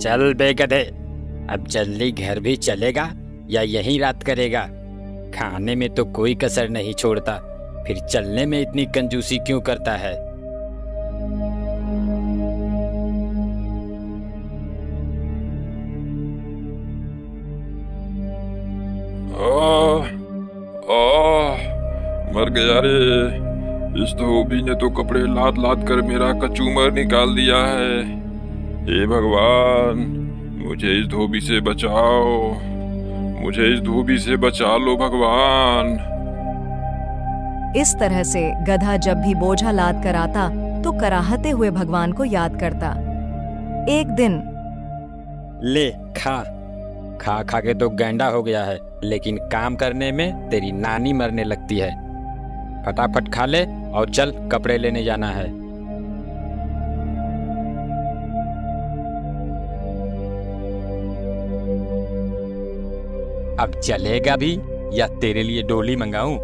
चल बे गधे, अब जल्दी घर भी चलेगा या यहीं रात करेगा? खाने में तो कोई कसर नहीं छोड़ता, फिर चलने में इतनी कंजूसी क्यों करता है? आह, आह, मर गया रे। इस धोबी ने तो कपड़े लाद लाद कर मेरा कचूमर निकाल दिया है। हे भगवान, मुझे इस धोबी से बचाओ, मुझे इस धोबी से बचा लो भगवान। इस तरह से गधा जब भी बोझा लाद कर आता तो कराहते हुए भगवान को याद करता। एक दिन, ले खा खा खा के तो गैंडा हो गया है, लेकिन काम करने में तेरी नानी मरने लगती है। फटाफट खा ले और चल, कपड़े लेने जाना है। अब चलेगा भी या तेरे लिए डोली मंगाऊं?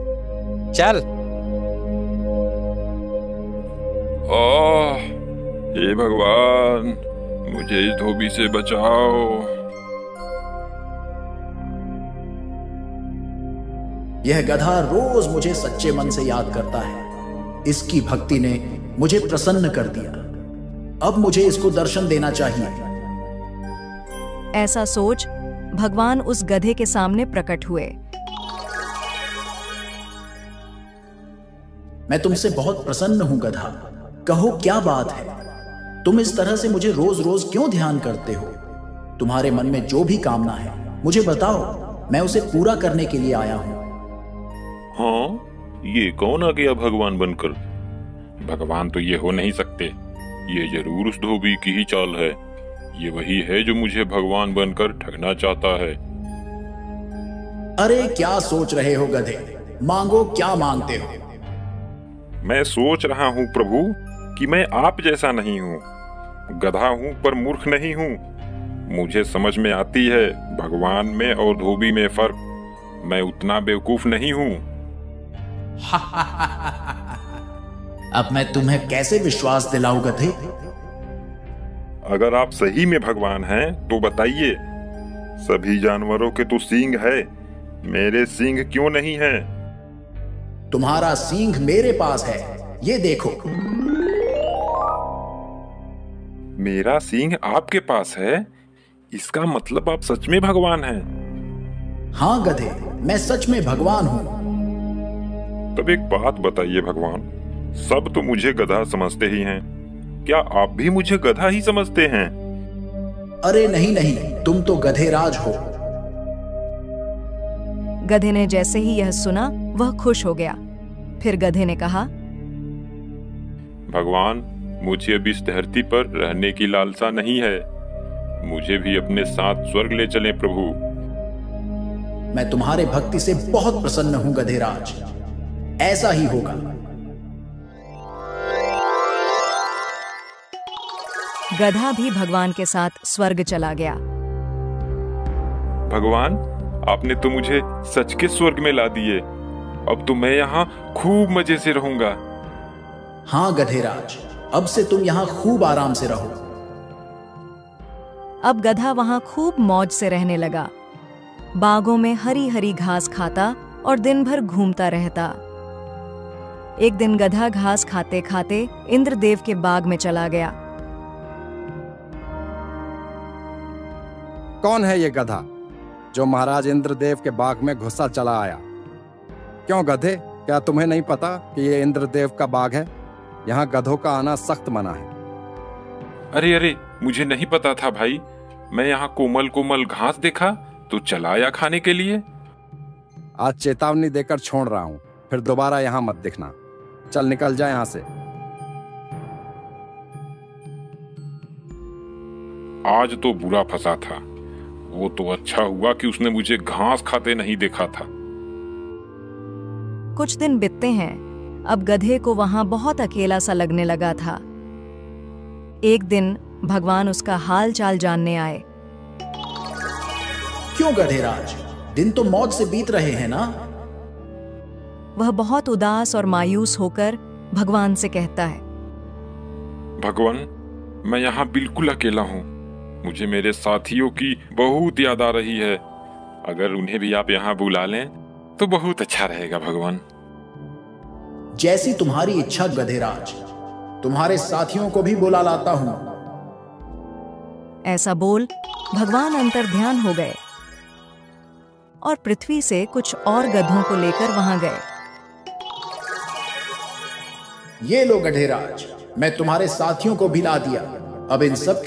चल। हे भगवान, मुझे इस धोबी से बचाओ। यह गधा रोज मुझे सच्चे मन से याद करता है। इसकी भक्ति ने मुझे प्रसन्न कर दिया। अब मुझे इसको दर्शन देना चाहिए। ऐसा सोच भगवान उस गधे के सामने प्रकट हुए। मैं तुमसे बहुत प्रसन्न हूं गधा, कहो क्या बात है? तुम इस तरह से मुझे रोज रोज क्यों ध्यान करते हो? तुम्हारे मन में जो भी कामना है मुझे बताओ, मैं उसे पूरा करने के लिए आया हूं। हाँ, ये कौन आ गया भगवान बनकर? भगवान तो ये हो नहीं सकते। ये जरूर उस धोबी की ही चाल है। ये वही है जो मुझे भगवान बनकर ठगना चाहता है। अरे क्या सोच रहे हो गधे? मांगो, क्या मांगते हो? मैं सोच रहा हूँ प्रभु कि मैं आप जैसा नहीं हूँ। गधा हूँ पर मूर्ख नहीं हूँ। मुझे समझ में आती है भगवान में और धोबी में फर्क। मैं उतना बेवकूफ नहीं हूँ। अब मैं तुम्हें कैसे विश्वास दिलाऊं गधे? अगर आप सही में भगवान हैं तो बताइए। सभी जानवरों के तो सींग है, मेरे सींग क्यों नहीं है? तुम्हारा सींग मेरे पास है, ये देखो। मेरा सींग आपके पास है? इसका मतलब आप सच में भगवान हैं? हाँ गधे, मैं सच में भगवान हूँ। तब एक बात बताइए भगवान, सब तो मुझे गधा समझते ही हैं, क्या आप भी मुझे गधा ही समझते हैं? अरे नहीं नहीं, तुम तो गधेराज हो। गधे ने जैसे ही यह सुना वह खुश हो गया। फिर गधे ने कहा, भगवान, मुझे अब इस धरती पर रहने की लालसा नहीं है। मुझे भी अपने साथ स्वर्ग ले चलें प्रभु। मैं तुम्हारे भक्ति से बहुत प्रसन्न हूं गधेराज, ऐसा ही होगा। गधा भी भगवान के साथ स्वर्ग चला गया। भगवान, आपने तो मुझे सच के स्वर्ग में ला दिए। अब तो मैं यहाँ खूब मजे से रहूंगा। हाँ गधेराज, अब से तुम यहाँ खूब आराम से रहो। अब गधा वहां खूब मौज से रहने लगा। बागों में हरी हरी घास खाता और दिन भर घूमता रहता। एक दिन गधा घास खाते खाते इंद्रदेव के बाग में चला गया। कौन है ये गधा जो महाराज इंद्रदेव के बाग में घुसा चला आया? क्यों गधे, क्या तुम्हें नहीं पता कि ये इंद्रदेव का बाग है? यहाँ गधों का आना सख्त मना है। अरे अरे, मुझे नहीं पता था भाई। मैं यहाँ कोमल कोमल घास देखा तो चला आया खाने के लिए। आज चेतावनी देकर छोड़ रहा हूँ, फिर दोबारा यहाँ मत दिखना। चल निकल जा यहाँ से। आज तो बुरा फंसा था। वो तो अच्छा हुआ कि उसने मुझे घास खाते नहीं देखा था। कुछ दिन बीतते हैं। अब गधे को वहां बहुत अकेला सा लगने लगा था। एक दिन भगवान उसका हाल चाल जानने आए। क्यों गधेराज, दिन तो मौज से बीत रहे हैं ना? वह बहुत उदास और मायूस होकर भगवान से कहता है, भगवान, मैं यहाँ बिल्कुल अकेला हूँ। मुझे मेरे साथियों की बहुत याद आ रही है। अगर उन्हें भी आप यहाँ बुला लें तो बहुत अच्छा रहेगा भगवान। जैसी तुम्हारी इच्छा गधेराज, तुम्हारे साथियों को भी बुला लाता हूं। ऐसा बोल भगवान अंतर्ध्यान हो गए और पृथ्वी से कुछ और गधों को लेकर वहां गए। ये लो गधेराज, मैं तुम्हारे साथियों को भी ला दिया। अब इन सब